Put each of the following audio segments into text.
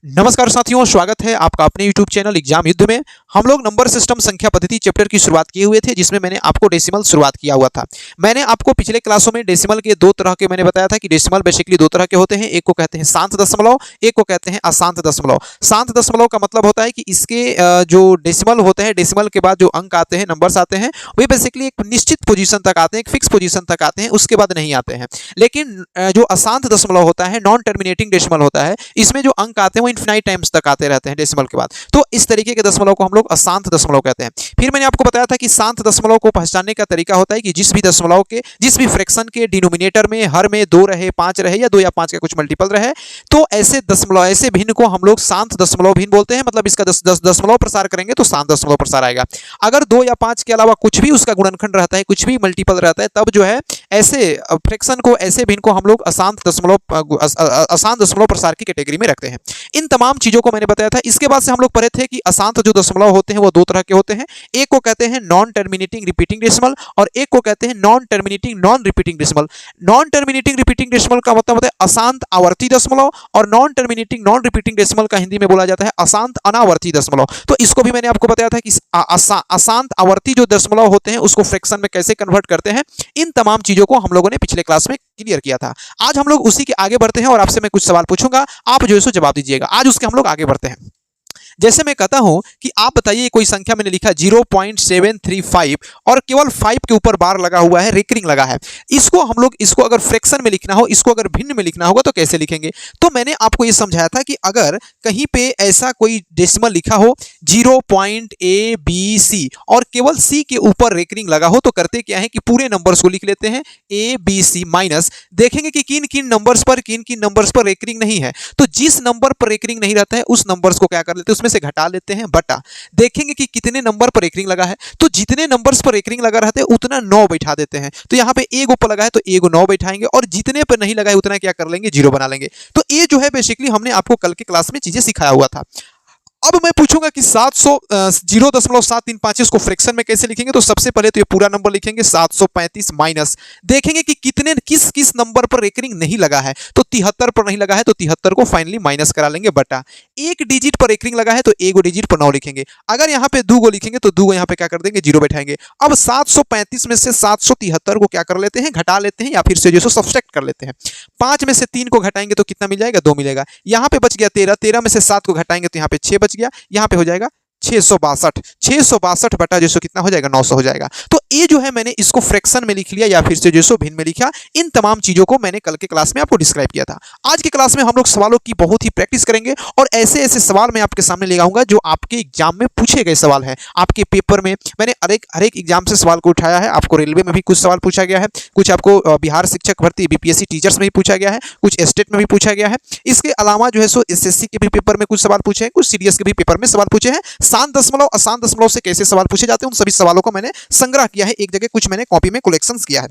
नमस्कार साथियों, स्वागत है आपका अपने YouTube चैनल एग्जाम युद्ध में। हम लोग नंबर सिस्टम संख्या पद्धति चैप्टर की शुरुआत किए हुए थे, जिसमें मैंने आपको डेसिमल शुरुआत किया हुआ था। मैंने आपको पिछले क्लासों में डेसिमल के दो तरह के मैंने बताया था कि डेसिमल बेसिकली दो तरह के होते हैं। एक को कहते हैं शांत दशमलव, एक को कहते हैं अशांत दशमलव। शांत दशमलव का मतलब होता है कि इसके जो डेसिमल होते हैं, डेसिमल के बाद जो अंक आते हैं, नंबर्स आते हैं, वे बेसिकली एक निश्चित पोजीशन तक आते हैं, एक फिक्स पोजीशन तक आते हैं, उसके बाद नहीं आते हैं। लेकिन जो अशांत दशमलव होता है, नॉन टर्मिनेटिंग डेसिमल होता है, इसमें जो अंक आते हैं वो इनफिनाइट टाइम्स तक आते रहते हैं डेसिमल के बाद। तो इस तरीके के दशमलव को हम लोग अशांत दशमलव कहते हैं। फिर मैंने आपको बताया था कि शांत दशमलव को पहचानने का तरीका होता है कि जिस भी दशमलव के, जिस भी फ्रैक्शन के डिनोमिनेटर में हर में 2 रहे, 5 रहे या 2 या 5 का कुछ मल्टीपल रहे, तो ऐसे दशमलव, ऐसे भिन्न को हम लोग शांत दशमलव भिन्न बोलते हैं। मतलब इसका 10 दशमलव प्रसार करेंगे तो शांत दशमलव प्रसार आएगा। अगर 2 या 5 के अलावा कुछ भी उसका गुणनखंड रहता है, कुछ भी मल्टीपल रहता है, तब जो है ऐसे फ्रैक्शन को, ऐसे भिन्न को हम लोग अशांत दशमलव प्रसार की कैटेगरी में रखते हैं। इन तमाम चीजों को मैंने बताया था। इसके बाद से हम लोग पढ़े थे कि अशांत जो दशमलव होते हैं वो दो तरह के होते हैं। एक को कहते हैं नॉन टर्मिनेटिंग रिपीटिंग डेसिमल और एक को कहते हैं non terminating non repeating decimal. Non terminating repeating decimal का मतलब होता है अशांत आवर्ती दशमलव, और non terminating non repeating decimal का हिंदी में बोला जाता है अशांत अनावर्ती दशमलव। तो इसको भी मैंने आपको बताया था कि अशांत आवर्ती जो दशमलव होते हैं उसको फ्रैक्शन में कैसे कन्वर्ट करते हैं। इन तमाम चीजों को हम लोगों ने पिछले क्लास में क्लियर किया था। आज हम लोग उसी के आगे बढ़ते हैं और आपसे मैं कुछ सवाल पूछूंगा, आप जो है सो जवाब दीजिएगा। आज उसके हम लोग आगे बढ़ते हैं। जैसे मैं कहता हूं कि आप बताइए, कोई संख्या मैंने लिखा 0.735 और केवल 5 के ऊपर बार लगा हुआ है, रेकरिंग लगा है। इसको हम लोग, इसको अगर फ्रैक्शन में लिखना हो, इसको अगर भिन्न में लिखना होगा तो कैसे लिखेंगे? तो मैंने आपको ये समझाया था कि अगर कहीं पे ऐसा कोई डेसिमल लिखा हो 0.ABC और केवल C के ऊपर रेकरिंग लगा हो, तो करते क्या है कि पूरे नंबर्स को लिख लेते हैं ABC माइनस, देखेंगे कि किन किन नंबर्स पर रेकरिंग नहीं है। तो जिस नंबर पर रेकरिंग नहीं रहता है उस नंबर्स को क्या कर लेते हैं, में से घटा लेते हैं, बटा देखेंगे कि कितने नंबर पर रेकरिंग लगा है। तो जितने नंबर्स पर रेकरिंग लगा रहते हैं उतना 9 बैठा देते हैं। तो यहाँ पे एक ऊपर लगा है तो एक 9 बैठाएंगे, और जितने पर नहीं लगा है उतना क्या कर लेंगे, 0 बना लेंगे। तो ये जो है बेसिकली हमने आपको कल के क्लास में चीजें सिखाया हुआ था। अब मैं पूछूंगा कि 0.735 इसको फ्रैक्शन में कैसे लिखेंगे? तो सबसे पहले तो ये पूरा नंबर लिखेंगे 735 माइनस, देखेंगे कि कितने किस नंबर पर रेकरिंग नहीं लगा है। तो 73 पर नहीं लगा है तो 73 को फाइनली माइनस करा लेंगे, बटा एक डिजिट पर रेकरिंग लगा है तो एक डिजिट पर 9 लिखेंगे। अगर यहाँ पे 2 लिखेंगे तो 2 यहाँ पे क्या कर देंगे, 0 बैठाएंगे। अब 735 में से 773 को क्या कर लेते हैं, घटा लेते हैं, या फिर से जो सब्सट्रैक्ट कर लेते हैं। 5 में से 3 को घटाएंगे तो कितना मिल जाएगा, 2 मिलेगा। यहाँ पे बच गया 13, 13 में से 7 को घटाएंगे तो यहाँ पे 6 बच गया, यहाँ पे हो जाएगा 662 बटा जो सो कितना हो जाएगा, 900 हो जाएगा। तो ये जो है मैंने इसको फ्रैक्शन में लिख लिया या फिर से जो सो भिन्न में लिखा। इन तमाम चीजों को मैंने कल के क्लास में आपको डिस्क्राइब किया था। आज के क्लास में हम लोग सवालों की बहुत ही प्रैक्टिस करेंगे और ऐसे ऐसे सवाल मैं आपके सामने ले आऊंगा जो आपके एग्जाम में पूछे गए सवाल है। आपके पेपर में मैंने हर एक एग्जाम से सवाल को उठाया है। आपको रेलवे में भी कुछ सवाल पूछा गया है, कुछ आपको बिहार शिक्षक भर्ती BPSC टीचर्स में भी पूछा गया है, कुछ स्टेट में भी पूछा गया है। इसके अलावा जो है सो SSC के भी पेपर में कुछ सवाल पूछे हैं, कुछ CDS के भी पेपर में सवाल पूछे हैं। शांत दशमलव, अशांत दशमलव से कैसे सवाल पूछे जाते हैं, उन सभी सवालों को मैंने संग्रह किया है एक जगह, कुछ मैंने कॉपी में कलेक्शंस किया है।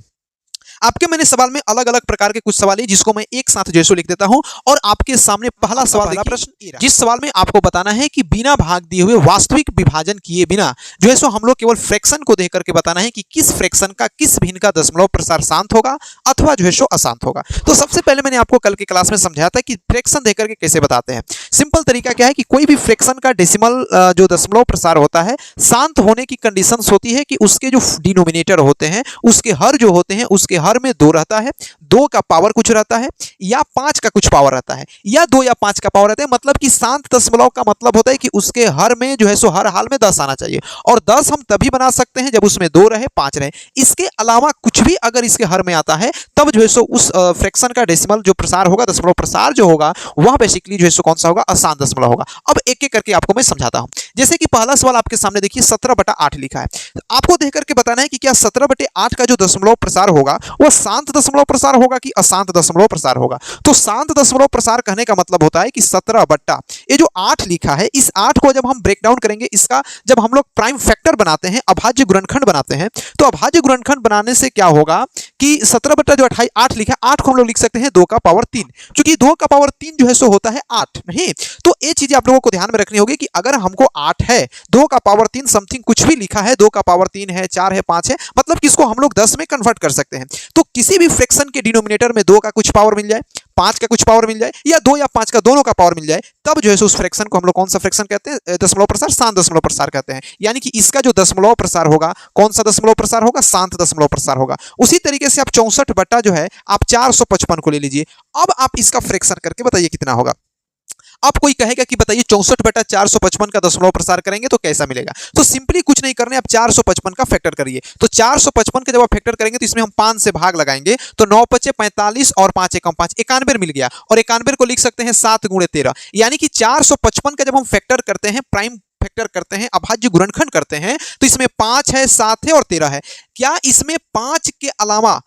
आपके मैंने सवाल में अलग अलग प्रकार के कुछ सवाल है जिसको मैं एक साथ जैसो लिख देता हूं। और आपके सामने पहला सवाल, पहला प्रश्न, जिस सवाल में आपको बताना है कि बिना भाग दिए हुए, वास्तविक विभाजन किए बिना जो है सो हम लोग केवल फ्रैक्शन को देख करके बताना है कि किस फ्रैक्शन का, किस भिन्न का दशमलव प्रसार शांत होगा अथवा जो है सो अशांत होगा। तो सबसे पहले मैंने आपको कल की क्लास में समझाया था कि फ्रैक्शन देख करके कैसे बताते हैं। सिंपल तरीका क्या है कि कोई भी फ्रैक्शन का डेसिमल जो दशमलव प्रसार होता है, शांत होने की कंडीशंस होती है कि उसके जो डिनोमिनेटर होते हैं, उसके हर जो होते हैं, उसके हर में 2 रहता है, 2 का पावर कुछ रहता है, या 5 का कुछ पावर रहता है, या 2 या 5 का पावर रहता है। मतलब कि शांत दशमलव का मतलब होता है कि उसके हर में जो है सो हर हाल में 10 आना चाहिए, और 10 हम तभी बना सकते हैं जब उसमें 2 रहे, 5 रहे। इसके अलावा कुछ भी अगर इसके हर में आता है तब जो है सो उस फ्रैक्शन का डेसिमल जो प्रसार होगा, दशमलव प्रसार जो होगा, वह बेसिकली जो है सो कौन सा होगा, अशांत दशमलव होगा। अब एक एक करके आपको मैं समझाता हूं। जैसे कि पहला सवाल आपके सामने देखिए 17/8 लिखा है। आपको देख करके बताना है कि क्या 17/8 का जो दशमलव प्रसार होगा वह शांत दशमलव प्रसार होगा कि अशांत दशमलव प्रसार होगा। तो शांत दशमलव प्रसार कहने का मतलब होता है कि 17 बट्टा ये जो 8 लिखा है, इस 8 को जब हम ब्रेक डाउन करेंगे, इसका जब हम लोग प्राइम फैक्टर बनाते हैं, अभाज्य गुणनखंड बनाते हैं, तो अभाज्य गुणनखंड बनाने से क्या होगा कि 17 बट्टा जो 8 लिखा है, 8 को हम लोग लिख सकते हैं 2 का पावर 3, क्योंकि 2 का पावर 3 जो है सो होता है 8 नहीं। तो ये चीजें आप लोगों को ध्यान में रखनी होगी कि अगर हमको 8 है, 2 का पावर 3 समथिंग कुछ भी लिखा है, 2 का पावर 3 है, 4 है, 5 है, मतलब कि इसको हम लोग 10 में कन्वर्ट कर सकते हैं। तो किसी भी फ्रैक्शन के डिनोमिनेटर में 2 का कुछ पावर मिल जाए, 5 का कुछ पावर मिल जाए या 2 या 5 का दोनों का पावर मिल जाए, तब जो है उस फ्रैक्शन को हम लोग कौन सा फ्रैक्शन कहते हैं? दशमलव प्रसार, शांत दशमलव प्रसार कहते हैं। यानी कि इसका जो दशमलव प्रसार होगा, कौन सा दशमलव प्रसार होगा? शांत दशमलव प्रसार होगा। उसी तरीके से आप 64 बटा जो है आप 455 को ले लीजिए। अब आप इसका फ्रैक्शन करके बताइए कितना होगा। अब कोई कहेगा कि बताइए 64 बटा 455 का दशमलव प्रसार करेंगे तो कैसा मिलेगा? तो सिंपली कुछ नहीं करना है, आप 455 का फैक्टर करिए। तो 455 का जब आप फैक्टर करेंगे तो इसमें हम 5 से भाग लगाएंगे, तो 9 पचे 45 और 5 एकम 5, 91 मिल गया। और 91 को लिख सकते हैं 7 गुणे 13, यानी कि 455 का जब हम फैक्टर करते हैं, प्राइम फैक्टर करते हैं, अभाज्य गुणनखंड करते हैं, तो इसमें 5 है, 7 है और 13 है। क्या इसमें 5 के अलावा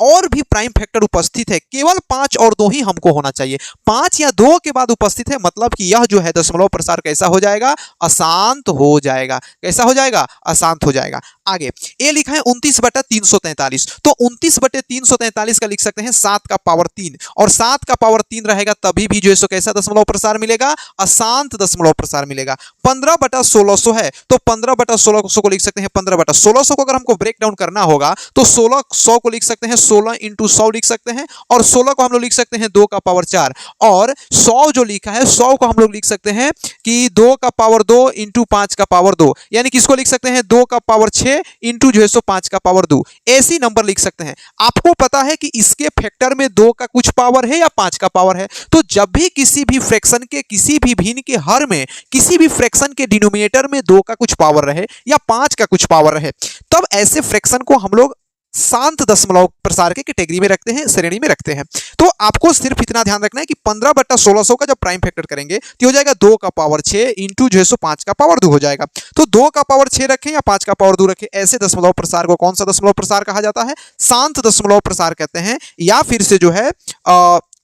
और भी प्राइम फैक्टर उपस्थित है? केवल 5 और 2 ही हमको होना चाहिए। 5 या 2 के बाद उपस्थित है, मतलब कि यह जो है दशमलव प्रसार कैसा हो जाएगा? अशांत हो जाएगा। कैसा हो जाएगा? अशांत हो जाएगा। आगे ए लिखा है 29 बटा 343, तो 29 बटे 343 का लिख सकते हैं 7 का पावर 3, और 7 का पावर 3 रहेगा तभी भी जो है सो कैसा दशमलव प्रसार मिलेगा? अशांत दशमलव प्रसार मिलेगा। 15 बटा 1600 है, तो 15 बटा 1600 को लिख सकते हैं 15 बटा 1600 को अगर हमको ब्रेक डाउन करना होगा तो 1600 को लिख सकते हैं 16 इंटू 100 लिख सकते हैं, और 16 को हम लोग लिख सकते हैं 2 का पावर 4, और 100 जो लिखा है 100 को हम लोग लिख सकते हैं कि 2 का पावर 2 इंटू 5 का पावर 2, यानी कि इसको लिख सकते हैं 2 का पावर 6 इंटू जो है सो 5 का पावर 2। ऐसी नंबर लिख सकते हैं। आपको पता है कि इसके फैक्टर में 2 का कुछ पावर है या 5 का पावर है, तो जब भी किसी भी फ्रैक्शन के, किसी भी भिन्न के हर में, किसी भी फ्रैक्शन के डिनोमिनेटर में 2 का कुछ पावर रहे या 5 का कुछ पावर रहे, तब ऐसे फ्रैक्शन को हम लोग शांत दशमलव प्रसार के कैटेगरी में रखते हैं, श्रेणी में रखते हैं। तो आपको सिर्फ इतना ध्यान रखना है कि 15 बटा 1600 का जब प्राइम फैक्टर करेंगे तो हो जाएगा 2 का पावर 6 इंटू जो है सो 5 का पावर 2 हो जाएगा। तो 2 का पावर 6 रखें या 5 का पावर 2 रखें, ऐसे दशमलव प्रसार को कौन सा दशमलव प्रसार कहा जाता है? शांत दशमलव प्रसार कहते हैं, या फिर से जो है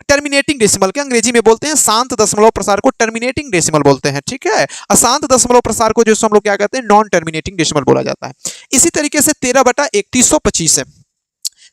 टर्मिनेटिंग डेसिमल के अंग्रेजी में बोलते हैं। शांत दशमलव प्रसार को टर्मिनेटिंग डेसिमल बोलते हैं, ठीक है। अशांत दशमलव प्रसार को जो हम लोग क्या कहते हैं? नॉन टर्मिनेटिंग डेसिमल बोला जाता है। इसी तरीके से 13 बटा 3125 है,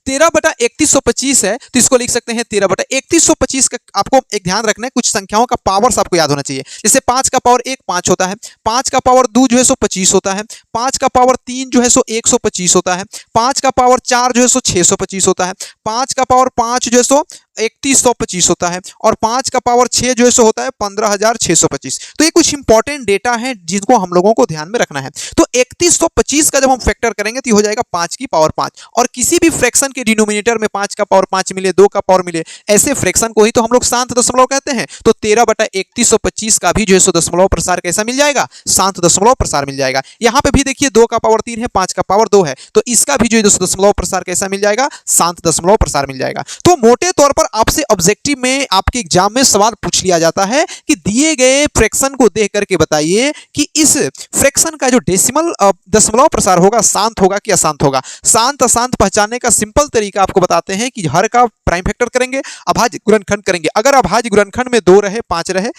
13 बटा 3125 है, तो इसको लिख सकते हैं 13 बटा 3125 का। आपको एक ध्यान रखना है, कुछ संख्याओं का पावर्स आपको याद होना चाहिए। जैसे 5 का पावर 1 5 होता है, 5 का पावर 2 जो है सो 25 होता है, 5 का पावर 3 जो है सो 125 होता है, 5 का पावर 4 जो है सो 625 होता है, 5 का पावर 5 जो है सो 3125 होता है, और 5 का पावर 6 जो है सो होता है 15625। तो ये कुछ इंपॉर्टेंट डेटा है जिनको हम लोगों को ध्यान में रखना है। तो 3125 का जब हम फैक्टर करेंगे तो हो जाएगा 5 की पावर 5, और किसी भी फ्रैक्शन के डिनोमिनेटर में 5 का पावर 5 मिले, 2 का पावर मिले, ऐसे फ्रैक्शन को ही तो हम लोग शांत दशमलव कहते हैं। तो 13 बटा 3125 का भी जो है सो दशमलव प्रसार कैसा मिल जाएगा? शांत दशमलव प्रसार मिल जाएगा। यहाँ पे भी देखिए 2 का पावर 3 है, 5 का पावर 2 है, तो इसका भी जो है दशमलव प्रसार कैसा मिल जाएगा? शांत दशमलव प्रसार मिल जाएगा। तो मोटे तौर पर आपसे ऑब्जेक्टिव में, आपके एग्जाम में सवाल पूछ लिया जाता है कि दिए गए फ्रैक्शन को देख करके बताइए कि इस फ्रैक्शन का जो डेसिमल दशमलव प्रसार होगा शांत होगा कि अशांत होगा। शांत अशांत पहचानने का सिंपल तरीका आपको बताते हैं कि हर का प्राइम फैक्टर करेंगे, अभाज्य गुणनखंड करेंगे। अगर अभाज्य गुणनखंड में 2 रहे, 5 रहे,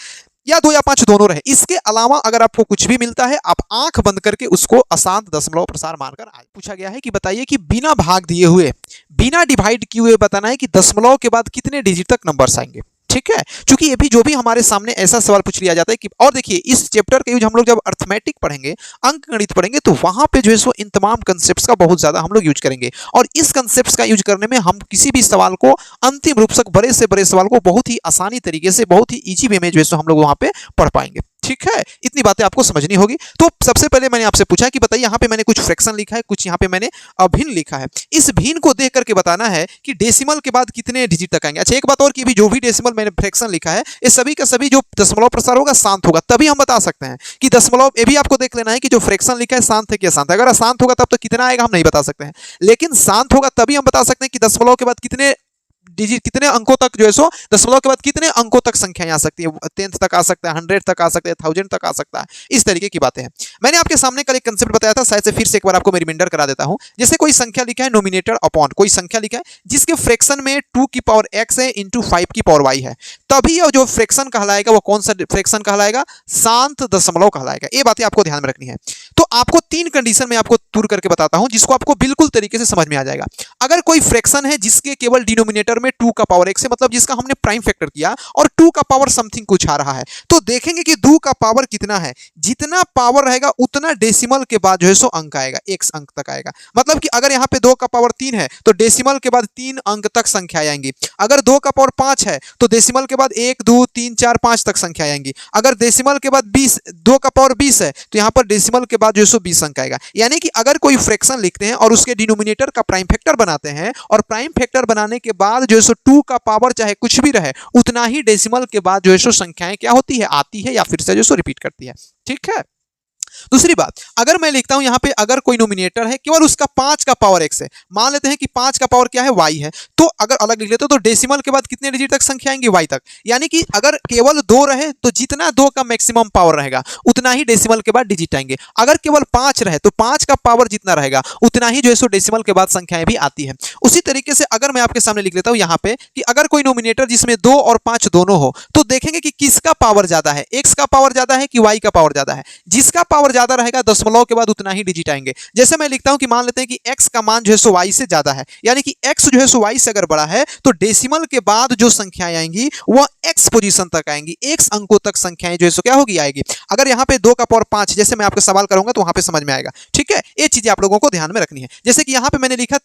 या 2 या 5 दोनों रहे, इसके अलावा अगर आपको कुछ भी मिलता है, आप आंख बंद करके उसको अशांत दशमलव प्रसार मानकर आज पूछा गया है कि बताइए कि बिना भाग दिए हुए, बिना डिवाइड किए हुए बताना है कि दशमलव के बाद कितने डिजिट तक नंबर्स आएंगे, ठीक है। क्योंकि ये भी जो भी हमारे सामने ऐसा सवाल पूछ लिया जाता है कि, और देखिए इस चैप्टर का यूज हम लोग जब अर्थमेटिक पढ़ेंगे, अंक गणित पढ़ेंगे, तो वहां पे जो है सो इन तमाम कंसेप्ट्स का बहुत ज्यादा हम लोग यूज करेंगे, और इस कंसेप्ट्स का यूज करने में हम किसी भी सवाल को अंतिम रूप तक, बड़े से बड़े सवाल को बहुत ही आसानी तरीके से, बहुत ही ईजी वे में जो है सो हम लोग वहां पे पढ़ पाएंगे, ठीक है। इतनी बातें आपको समझनी होगी। तो सबसे पहले मैंने आपसे पूछा कि बताइए, यहाँ पे मैंने कुछ फ्रैक्शन लिखा है, कुछ यहाँ पे मैंने भिन्न लिखा है। इस भिन्न को देख करके बताना है कि डेसिमल के बाद कितने डिजिट तक आएंगे। अच्छा, एक बात और कि भी जो भी डेसिमल मैंने फ्रैक्शन लिखा है, ये सभी का सभी जो दशमलव प्रसार होगा शांत होगा, तभी हम बता सकते हैं कि दशमलव। ये भी आपको देख लेना है कि जो फ्रैक्शन लिखा है शांत है कि अशांत है। अगर अशांत होगा तब तो कितना आएगा हम नहीं बता सकते हैं, लेकिन शांत होगा तभी हम बता सकते हैं कि दशमलव के बाद कितने डिजिट, कितने अंकों तक जो है सो, दशमलव के बाद कितने अंकों तक संख्याएं आ सकती है। 10th तक आ सकता है, 100 तक आ सकता है, 1000 तक आ सकता है। इस तरीके की बातें हैं। मैंने आपके सामने कल एक कंसेप्ट बताया था, शायद से फिर से एक बार आपको मैं रिमाइंडर करा देता हूं। जैसे कोई संख्या लिखा है नोमिनेटर अपॉन, कोई संख्या लिखा है जिसके फ्रैक्शन में 2 की पावर x है इंटू 5 की पावर y है, तभी जो फ्रैक्शन कहलाएगा वो कौन सा फ्रैक्शन कहलाएगा? शांत दशमलव कहलाएगा। ये बातें आपको ध्यान में रखनी है। तो आपको 3 कंडीशन में आपको टूर करके बताता हूं, जिसको आपको बिल्कुल तरीके से समझ में आ जाएगा। अगर कोई फ्रैक्शन है जिसके केवल डिनोमिनेटर में 2 का पावर x है, मतलब जिसका हमने प्राइम फैक्टर किया और 2 का पावर समथिंग कुछ आ रहा है, तो देखेंगे कि 2 का पावर कितना है, जितना पावर रहेगा उतना डेसिमल के बाद जो है सो अंक आएगा, x अंक तक आएगा। मतलब कि अगर यहाँ पे 2 का पावर 3 है तो डेसिमल के बाद 3 अंक तक संख्या आएंगी। अगर 2 का पावर 5 है तो डेसिमल के बाद 1 2 3 4 5 तक संख्या आएंगी। अगर डेसिमल के बाद 20, 2 का पावर 20 है तो यहाँ पर डेसिमल के बाद जो है सो 20 अंक आएगा। यानी कि अगर कोई फ्रैक्शन लिखते हैं और उसके डिनोमिनेटर का प्राइम फैक्टर बनाते हैं और प्राइम फैक्टर बनाने के बाद जो है सो 2 का पावर चाहे कुछ भी रहे उतना ही डेसिमल के बाद जो है सो संख्याएं क्या होती है, आती है या फिर से जो सो रिपीट करती है। ठीक है। दूसरी बात, अगर मैं लिखता हूं यहां पे अगर कोई नोमिनेटर है केवल उसका 5 का पावर x है, मान लेते हैं कि 5 का पावर क्या है, y है, तो अगर अलग लिख लेते हो तो डेसिमल के बाद कितने डिजिट तक संख्या आएंगी, y तक। यानी कि अगर केवल 2 रहे तो जितना 2 का मैक्सिमम पावर रहेगा उतना ही डेसिमल के बाद डिजिट आएंगे। अगर केवल 5 रहे तो 5 का पावर जितना रहेगा उतना ही जो है सो डेसिमल के बाद संख्याएं भी आती है। उसी तरीके से अगर मैं आपके सामने लिख लेता हूं यहां पे कि अगर कोई नोमिनेटर जिसमें 2 और 5 दोनों हो तो देखेंगे कि किसका पावर ज्यादा है, x का पावर ज्यादा है कि y का पावर ज्यादा है। जिसका पावर ज्यादा रहेगा दशमलव के बाद उतना ही डिजिट आएंगे। जैसे मैं लिखता हूं कि मान लेते हैं कि x का मान जो है सो y से ज्यादा है, यानी कि x जो है सो y से अगर बड़ा है तो डेसिमल के बाद जो संख्याएं आएंगी वह x पोजीशन तक आएंगी, x अंकों तक संख्याएं जो है सो क्या होगी, आएगी। अगर यहाँ पे 2 का पावर 5 जैसे मैं आपको सवाल करूंगा तो वहां पे समझ में आएगा। ठीक है, ये चीजें आप लोगों को ध्यान में रखनी है। जैसे कि यहाँ पे मैंने लिखा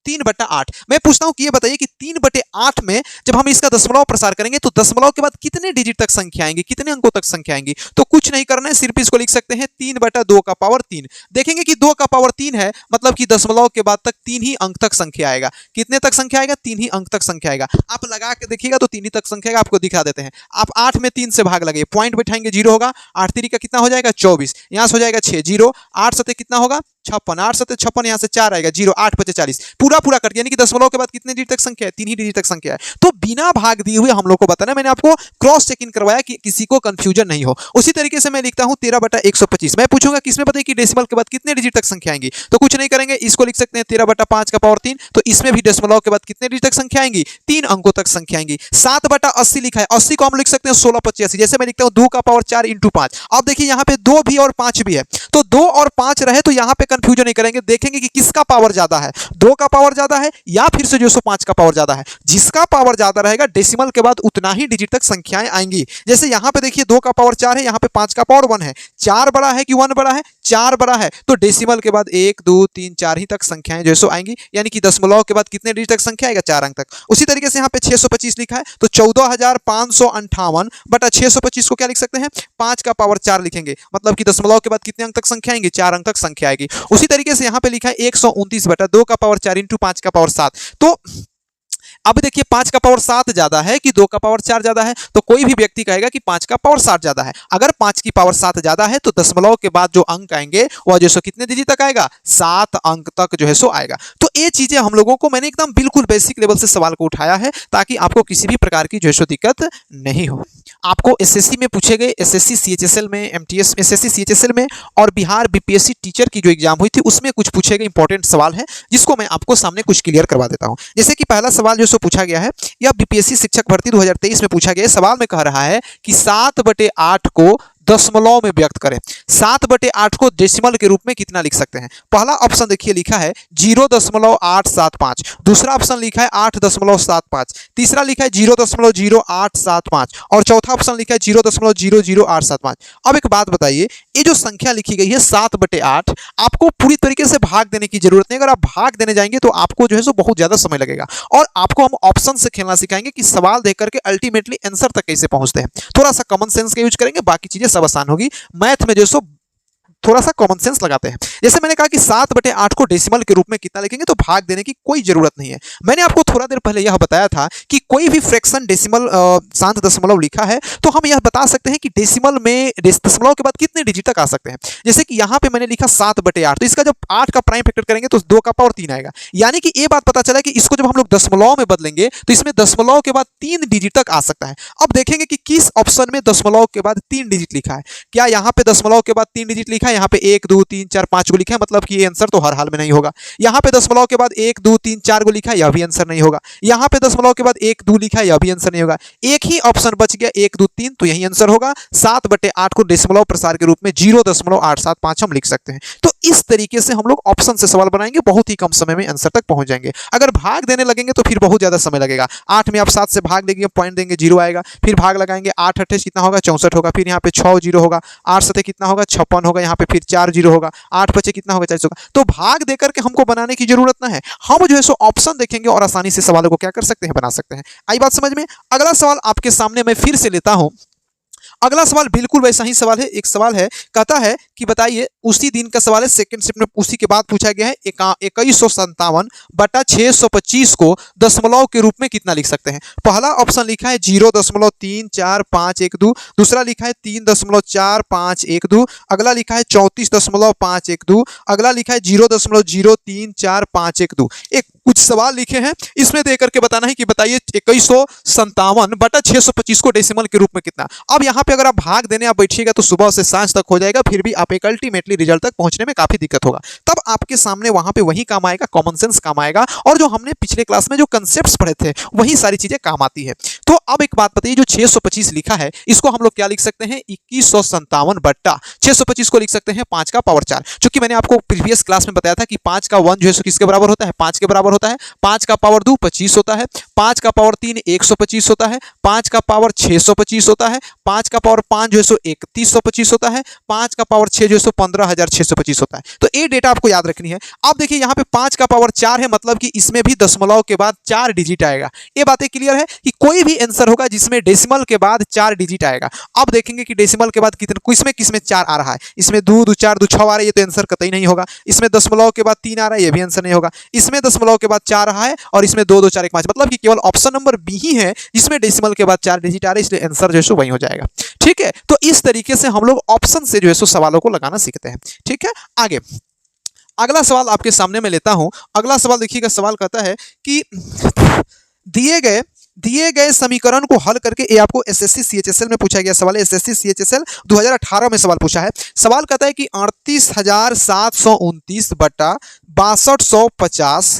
3/8। मैं पूछता हूं कि ये बताइए कि 3/8 में जब हम इसका दशमलव प्रसार करेंगे तो दशमलव के बाद कितने डिजिट तक संख्या आएंगी, कितने अंकों तक संख्या आएंगी। तो कुछ नहीं करना है, सिर्फ इसको लिख सकते हैं 3/2 का पावर 3। देखेंगे कि 2 का पावर 3 है, मतलब कि दशमलव के बाद तक 3 ही अंक तक संख्या आएगा। कितने तक संख्या आएगा, 3 ही अंक तक संख्या आएगा। आप लगा के देखिएगा तो 3 ही तक संख्या आएगा। आपको दिखा देते हैं, आप 8 में 3 से भाग लगे, पॉइंट बैठाएंगे 0 होगा, 8 3 का कितना हो जाएगा 24, यहां से हो जाएगा 6 0, 8 7 कितना होगा 56, 8 7 56, यहां से 4 आएगा 0, 8 5 40, पूरा पूरा कट, यानी कि दशमलव के बाद कितने डिजिट तक संख्या है, 3 ही डिजिट तक संख्या है। तो बिना भाग दिए हुए हम लोग को बताना, मैंने आपको क्रॉस चेक इन करवाया कि किसी को कंफ्यूजन नहीं हो। उसी तरीके से मैं लिखता हूं 13/125। मैं पूछूंगा किसमें बताइए कि डेसिमल के बाद कितने डिजिट तक संख्या आएंगी, तो कुछ नहीं करेंगे, इसको लिख सकते हैं 13/5 का पावर 3। तो इसमें भी डेसिमलव के बाद कितने डिजिट तक संख्या आएंगी, 3 अंकों तक संख्या आएंगी। 7/80 लिखा है, 80 को हम लिख सकते हैं 16/85। जैसे मैं लिखता हूं 2 का पावर 4 × 5। अब देखिए यहाँ पे 2 भी और 5 भी है, तो 2 और 5 रहे तो यहाँ पे कंफ्यूजन नहीं करेंगे, देखेंगे कि किसका पावर ज्यादा है, 2 का पावर ज्यादा है या फिर से जो 5 का पावर ज्यादा है। जिसका पावर ज्यादा रहेगा डेसिमल के बाद उतना ही डिजिट तक संख्याएं आएंगी। जैसे यहाँ पे देखिए 2 का पावर 4 है, यहाँ पे 5 का पावर 1 है। 4 बड़ा है कि 1 बड़ा है, 4 बड़ा है, तो डेसिमल के बाद 1 2 3 4 ही तक संख्याएं जो सो आएंगी, यानी कि दशमलव के बाद कितने डिजिट तक संख्या आएगा, 4 अंक तक। उसी तरीके से यहाँ पे 625 लिखा है, तो 14,558/625 को क्या लिख सकते हैं, 5 का पावर 4 लिखेंगे, मतलब कि दशमलव के बाद कितने अंक तक संख्या आएंगी, 4 अंक तक संख्या आएगी। उसी तरीके से यहाँ पे लिखा है 129/2 का पावर 4 × 5 का पावर 7। तो अब देखिए 5 का पावर 7 ज्यादा है कि 2 का पावर 4 ज्यादा है, तो कोई भी व्यक्ति कहेगा कि 5 का पावर 7 ज्यादा है। अगर 5 की पावर 7 ज्यादा है तो दशमलव के बाद जो अंक आएंगे वह जो सो कितने डिजिट तक आएगा, 7 अंक तक जो है सो आएगा। तो ये चीजें हम लोगों को मैंने एकदम बिल्कुल बेसिक लेवल से सवाल को उठाया है ताकि आपको किसी भी प्रकार की जो है सो दिक्कत नहीं हो। आपको एसएससी में पूछे गए, एसएससी सीएचएसएल में, एमटीएस एसएससी सीएचएसएल में और बिहार बीपीएससी टीचर की जो एग्जाम हुई थी उसमें कुछ पूछे गए इंपॉर्टेंट सवाल है, जिसको मैं आपको सामने कुछ क्लियर करवा देता हूं। जैसे कि पहला सवाल जो पूछा गया है, यह बीपीएससी शिक्षक भर्ती 2023 में पूछा गया। सवाल में कह रहा है कि 7/8 को दशमलव में व्यक्त करें। 7/8 को डेसिमल के रूप में कितना लिख सकते हैं। पहला ऑप्शन देखिए लिखा है 0.875, दूसरा ऑप्शन लिखा है 8.75, तीसरा लिखा है 0.0875 और चौथा ऑप्शन लिखा है 0.00875। अब एक बात बताइए, ये जो संख्या लिखी गई है 7/8, आपको पूरी तरीके से भाग देने की जरूरत नहीं। अगर आप भाग देने जाएंगे तो आपको जो है सो बहुत ज्यादा समय लगेगा, और आपको हम ऑप्शन से खेलना सिखाएंगे कि सवाल देख करके अल्टीमेटली आंसर तक कैसे पहुंचते हैं। थोड़ा सा कॉमन सेंस का यूज करेंगे, बाकी चीजें सब आसान होगी। मैथ में जो सो थोड़ा सा कॉमन सेंस लगाते हैं। जैसे मैंने कहा कि 7/8 को डेसिमल के रूप में कितना लिखेंगे, तो भाग देने की कोई जरूरत नहीं है। मैंने आपको थोड़ा देर पहले यह बताया था कि कोई भी फ्रैक्शन डेसिमल शांत दशमलव लिखा है तो हम यह बता सकते हैं कि डेसिमल में दशमलव के बाद कितने डिजिट तक आ सकते हैं। जैसे कि यहाँ पे मैंने लिखा 7/8, तो इसका जब 8 का प्राइम फैक्टर करेंगे तो 2 का पावर 3 आएगा। यानी कि ये बात पता चला कि इसको जब हम लोग दशमलव में बदलेंगे तो इसमें दशमलव के बाद 3 डिजिट तक आ सकता है। अब देखेंगे कि किस ऑप्शन में दशमलव के बाद 3 डिजिट लिखा है। क्या यहाँ पे दशमलव के बाद 3 डिजिट लिखा है, यहाँ पे 1 2 3 4 5 को लिखा है, मतलब कि ये आंसर तो हर हाल में नहीं होगा। यहाँ पे दशमलव के बाद 1 2 3 4 को लिखा है, यह भी आंसर नहीं होगा। यहाँ पे दशमलव के बाद 1 2 लिखा है, यह भी आंसर नहीं होगा। एक ही ऑप्शन बच गया 1 2 3, तो यही आंसर होगा। 7/8 को डेसिमल प्रसार के रूप में 0.875 हम लिख सकते हैं। तो इस तरीके से हम लोग ऑप्शन से सवाल बनाएंगे, बहुत ही कम समय में आंसर तक पहुंच जाएंगे। अगर भाग देने लगेंगे तो फिर बहुत ज्यादा समय लगेगा। 8 में आप 7 से भाग देंगे, पॉइंट देंगे, 0 आएगा। फिर भाग लगाएंगे, 8 8 कितना होगा, 64 होगा। फिर यहाँ पे 6 0 होगा, 8 7 कितना होगा, 56 होगा। यहाँ पे फिर 4 0 होगा, 8 5 कितना होगा, 40 होगा। तो भाग देकर के हमको बनाने की जरूरत ना है, हम जो है सो ऑप्शन देखेंगे और आसानी से सवालों को क्या कर सकते हैं, बना सकते हैं। आई बात समझ में। अगला सवाल आपके सामने मैं फिर से लेता हूं। अगला सवाल बिल्कुल वैसा ही सवाल है। एक सवाल है, कहता है कि बताइए, उसी दिन का सवाल है, सेकंड शिफ्ट में उसी के बाद पूछा गया है। 2157/625 को दशमलव के रूप में कितना लिख सकते हैं। पहला ऑप्शन लिखा है 0.34512, दूसरा लिखा है 3.4512, अगला लिखा है 34.512, अगला लिखा है 0.0345112। एक कुछ सवाल लिखे हैं, इसमें दे करके बताना है कि बताइए 2157/625 को डेसिमल के रूप में कितना। अब यहाँ पे अगर आप भाग देने आप बैठिएगा तो सुबह से सांझ तक हो जाएगा, फिर भी आप एक अल्टीमेटली रिजल्ट तक पहुंचने में काफी दिक्कत होगा। तब आपके सामने वहां पे वही काम आएगा, कॉमन सेंस काम आएगा, और जो हमने पिछले क्लास में जो कंसेप्ट्स पढ़े थे वही सारी चीजें काम आती है। तो अब एक बात बताइए, जो 625 लिखा है इसको हम लोग क्या लिख सकते हैं, 2157/625 को लिख सकते हैं 5 का पावर 4। चूंकि मैंने आपको प्रीवियस क्लास में बताया था कि 5 का 1 जो है किसके बराबर होता है, 5 के बराबर होता है। 5 का पावर 2 25 होता है, 5 का पावर 3 125 होता है, 5 का पावर 625 होता है, 5 का पावर 5 जो है 3125 होता है, 5 का पावर 6 जो है 15625 होता है। तो ये डेटा आपको याद रखनी है। अब देखिए यहाँ पे 5 का पावर 4 है, मतलब कि इसमें भी दशमलव के बाद 4 डिजिट आएगा। ये बातें क्लियर है कि कोई भी आंसर होगा जिसमें डेसिमल के बाद 4 डिजिट आएगा। अब देखेंगे कि डेसिमल के बाद कितने किसमें 4 आ रहा है। इसमें 2 2 4 2 6 आ रहा है, ये तो आंसर कतई नहीं होगा। इसमें दशमलव के बाद 3 आ रहा है, ये भी आंसर नहीं होगा। इसमें दशमलव के बाद 4 रहा है और इसमें 2 2 4 1 5, मतलब कि केवल ऑप्शन नंबर बी ही है जिसमें डेसिमल के बाद 4 डिजिट आ रहे हैं, इसलिए आंसर जो है वही हो जाएगा। ठीक है, तो इस तरीके से हम लोग ऑप्शन से जो है सवालों को लगाना सीखते हैं। ठीक है, आगे अगला सवाल आपके सामने मैं लेता हूं। अगला सवाल देखिएगा, सवाल कहता है कि दिए गए समीकरण को हल करके, ये आपको एसएससी सीएचएसएल में पूछा गया सवाल है। एसएससी सीएचएसएल 2018 में सवाल पूछा है। सवाल कहता है कि 38,729/6250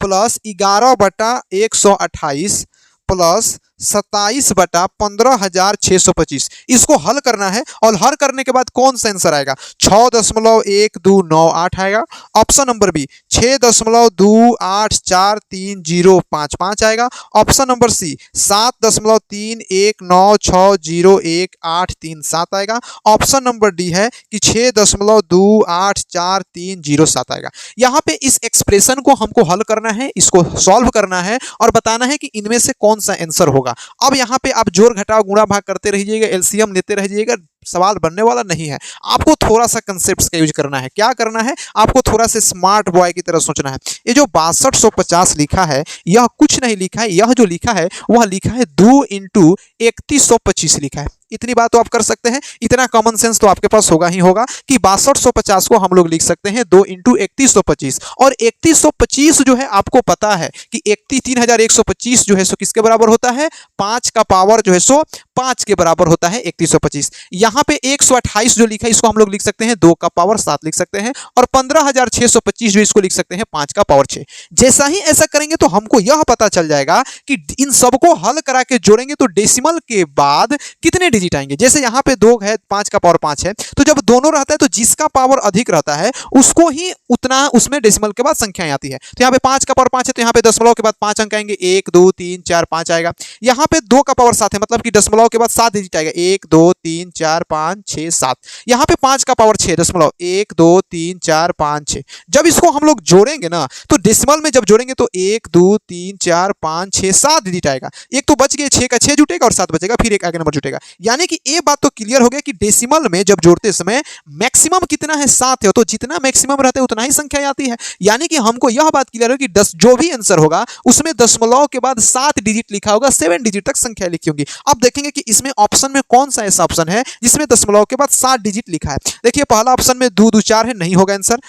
प्लस 11/128 प्लस 27/15,625 इसको हल करना है, और हल करने के बाद कौन सा आंसर आएगा, 6.1298 आएगा। ऑप्शन नंबर बी 6.284305 आएगा। ऑप्शन नंबर सी 7.319601837 आएगा। ऑप्शन नंबर डी है कि 6.284307 आएगा। यहाँ पे इस एक्सप्रेशन को हमको हल करना है, इसको सॉल्व करना है और बताना है कि इनमें से कौन सा आंसर होगा। अब यहां पे आप जोड़ घटाव गुणा भाग करते रहिएगा, एलसीएम लेते रहिएगा, सवाल बनने वाला नहीं है। आपको थोड़ा सा कंसेप्ट्स का यूज करना है। क्या करना है, आपको थोड़ा सा स्मार्ट बॉय की तरह सोचना है। ये जो 6250 लिखा है, यह कुछ नहीं लिखा है, यह जो लिखा है वह लिखा है 2 × 3125 लिखा है। इतनी बात तो आप कर सकते हैं, इतना कॉमन सेंस तो आपके पास होगा ही होगा कि 6250 को हम लोग लिख सकते हैं 2 × 3125। और 3125 जो है आपको पता है कि 3125 जो है सो किसके बराबर होता है, 5 का पावर जो है सो 5 के बराबर होता है 3125। यहाँ पे 128 जो लिखा है इसको हम लोग लिख सकते हैं 2 का पावर 7 लिख सकते हैं, और 15,625 जो इसको लिख सकते हैं 5 का पावर 6। जैसा ही ऐसा करेंगे तो हमको यह पता चल जाएगा कि इन सबको हल करा के जोड़ेंगे तो डेसिमल के बाद कितने डिजिट आएंगे। जैसे यहाँ पे 2 है, 5 का पावर 5 है, तो जब दोनों रहता है तो जिसका पावर अधिक रहता है उसको ही उतना उसमें डेसिमल के बाद संख्याएं आती है। तो यहाँ पे 5 का पावर 5 है, तो यहाँ पे दशमलव के बाद 5 अंक आएंगे, 1 2 3 4 5 आएगा। यहाँ पे 2 का पावर 7 है, मतलब कि दशमलव के बाद 7 डिजिट आएगा, 1 2 3 4 5 6 7। यहाँ पे 5 का पावर 6 दशमलव 1 2 3 4 5 6। जब इसको हम लोग जोड़ेंगे ना तो डेसिमल में जब जोड़ेंगे तो 1 2 3 4 5 6 7 डिजिट आएगा। एक तो बच गए, 6 का 6 जुटेगा और 7 बचेगा, फिर एक आगे नंबर जुटेगा। यानी कि ये बात तो क्लियर हो गया कि डेसिमल में जब जोड़ते समय मैक्सिमम कितना है, 7 है, तो जितना मैक्सिमम रहता है उतना ही संख्या आती है। यानी कि हमको यह बात क्लियर है कि 10 जो भी आंसर होगा उसमें दशमलव के बाद 7 डिजिट लिखा होगा, 7 डिजिट तक संख्या लिखी होगी। अब देखेंगे कि इसमें ऑप्शन में कौन सा ऐसा ऑप्शन है जिसमें दशमलव के बाद 7 डिजिट लिखा है। देखिए पहला ऑप्शन में 2 2 4 है, नहीं होगा आंसर।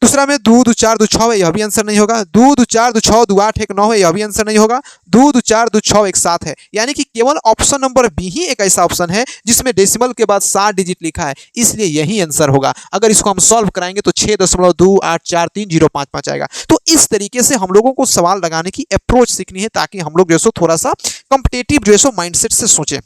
दूसरा में 2 2 4 2 6 है, यह भी आंसर नहीं होगा। 2 2 4 2 6 2 8 1 9 है, यह भी आंसर नहीं होगा। 2 2 4 2 6 1 7 है, यानी कि केवल ऑप्शन नंबर बी ही एक ऐसा ऑप्शन है जिसमें डेसिमल के बाद 7 डिजिट लिखा है, इसलिए यही आंसर होगा। अगर इसको हम सॉल्व कराएंगे तो 6.284305 आएगा। तो इस तरीके से हम लोगों को सवाल लगाने की अप्रोच सीखनी है ताकि हम लोग जो है थोड़ा सा कॉम्पिटिटिव जो है माइंडसेट से सोचें।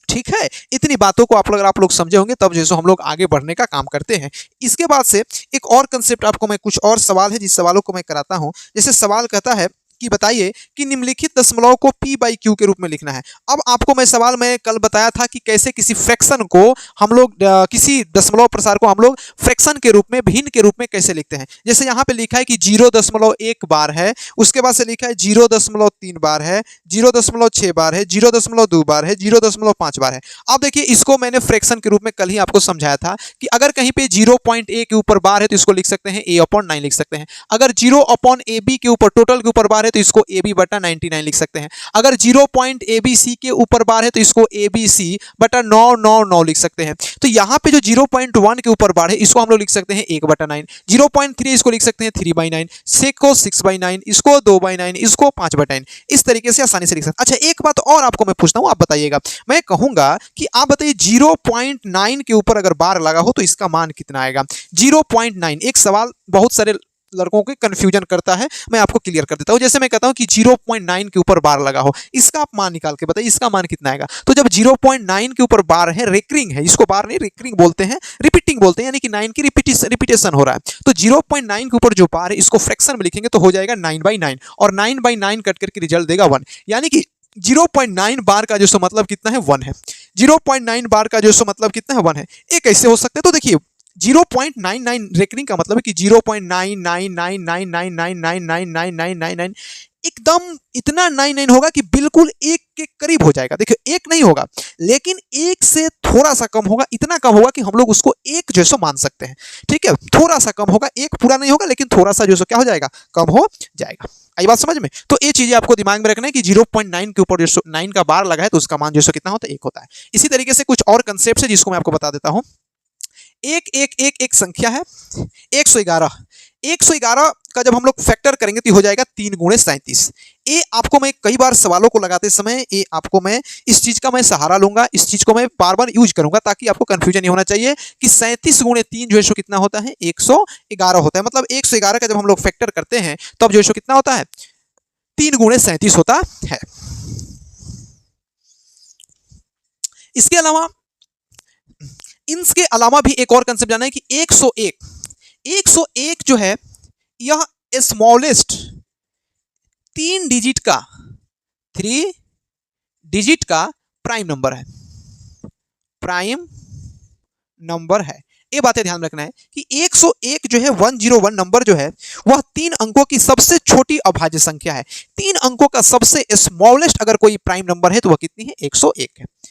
ठीक है, इतनी बातों को अगर आप लोग समझे होंगे तब जैसे हम लोग आगे बढ़ने का काम करते हैं। इसके बाद से एक और कंसेप्ट आपको मैं, कुछ और सवाल है जिस सवालों को मैं कराता हूं। जैसे सवाल कहता है कि बताइए कि निम्नलिखित दशमलव को p बाई क्यू के रूप में लिखना है। अब आपको मैं सवाल में कल बताया था कि कैसे किसी फ्रैक्शन को हम लोग किसी दशमलव प्रसार को हम लोग फ्रैक्शन के रूप में, भिन्न के रूप में कैसे लिखते हैं। जैसे यहाँ पे लिखा है कि 0.1 बार है, उसके बाद से लिखा है 0.3 बार है, 0.6 बार है, 0.2 बार है, 0.5 बार है। अब देखिए इसको मैंने फ्रैक्शन के रूप में कल ही आपको समझाया था कि अगर कहीं पे 0.a के ऊपर बार है तो इसको लिख सकते हैं a/9 लिख सकते हैं। अगर 0/ab के ऊपर, टोटल के ऊपर बार है तो इसको ab/99 लिख सकते हैं। अगर 0.abc के ऊपर बार है तो इसको abc/999 लिख सकते हैं। तो यहाँ पे जो 0.1 के ऊपर बार है इसको हम लोग लिख सकते हैं 1/9, 0.3 इसको लिख सकते हैं 3/9, 6 को 6/9, इसको 2/9, इसको 5/9। इस तरीके से आसानी से लिख सकते हैं। अच्छा, एक बात और आपको मैं पूछता हूँ, आप बताइएगा। मैं कहूंगा कि आप बताइए 0.9 के ऊपर अगर बार लगा हो तो इसका मान कितना आएगा। 0.9 एक सवाल बहुत सारे लड़कों के कंफ्यूजन करता है, मैं आपको क्लियर कर देता हूं। जैसे मैं कहता हूं कि 0.9 के ऊपर बार लगा हो, इसका आप मान निकाल के बताइए इसका मान कितना आएगा। तो जब 0.9 के ऊपर बार है, रेकरिंग है, इसको बार नहीं रेकरिंग बोलते हैं, रिपीटिंग बोलते हैं, यानी कि 9 की रिपीटेशन हो रहा है। तो 0.9 के ऊपर जो बार है इसको फ्रैक्शन में लिखेंगे तो हो जाएगा 9/9, और 9/9 कट करके रिजल्ट देगा 1, यानी कि 0.9 बार का जो सो मतलब कितना है 1 है। 0.9 बार का जो सो मतलब कितना है 1 है। ये कैसे हो सकता है, तो देखिए 0.99 रेकरिंग का मतलब है कि 0.99999999999 एकदम इतना 99 होगा कि बिल्कुल एक के करीब हो जाएगा। देखिए एक नहीं होगा, लेकिन एक से थोड़ा सा कम होगा, इतना कम होगा कि हम लोग उसको एक जैसा मान सकते हैं। ठीक है, थोड़ा सा कम होगा, एक पूरा नहीं होगा, लेकिन थोड़ा सा जो क्या हो जाएगा, कम हो जाएगा। आई बात समझ में। तो ये चीजें आपको दिमाग में रखना है कि 0.9 के ऊपर जो 9 का बार लगा है तो उसका मान जो कितना होता है, 1 होता है। इसी तरीके से कुछ और कंसेप्ट है जिसको मैं आपको बता देता हूं। एक संख्या है 111। 111 का जब हम लोग फैक्टर करेंगे तो हो जाएगा 3 × 37। ये आपको मैं कई बार सवालों को लगाते समय ये आपको मैं इस चीज का मैं सहारा लूंगा, इस चीज को मैं बार बार यूज करूंगा ताकि आपको कंफ्यूजन नहीं होना चाहिए कि 37 × 3 जो है कितना होता है, 111 होता है। मतलब 111 का जब हम लोग फैक्टर करते हैं तब जो है कितना होता है, 3 × 37 होता है। इसके अलावा इनके अलावा भी एक और कंसेप्ट जाना है कि 101 जो है यह स्मॉलेस्ट 3 डिजिट का प्राइम नंबर है। प्राइम नंबर है, ये बातें ध्यान रखना है कि 101 जो है 101 नंबर जो है वह 3 अंकों की सबसे छोटी अभाज्य संख्या है। 3 अंकों का सबसे स्मॉलेस्ट अगर कोई प्राइम नंबर है तो वह कितनी है, 101 है।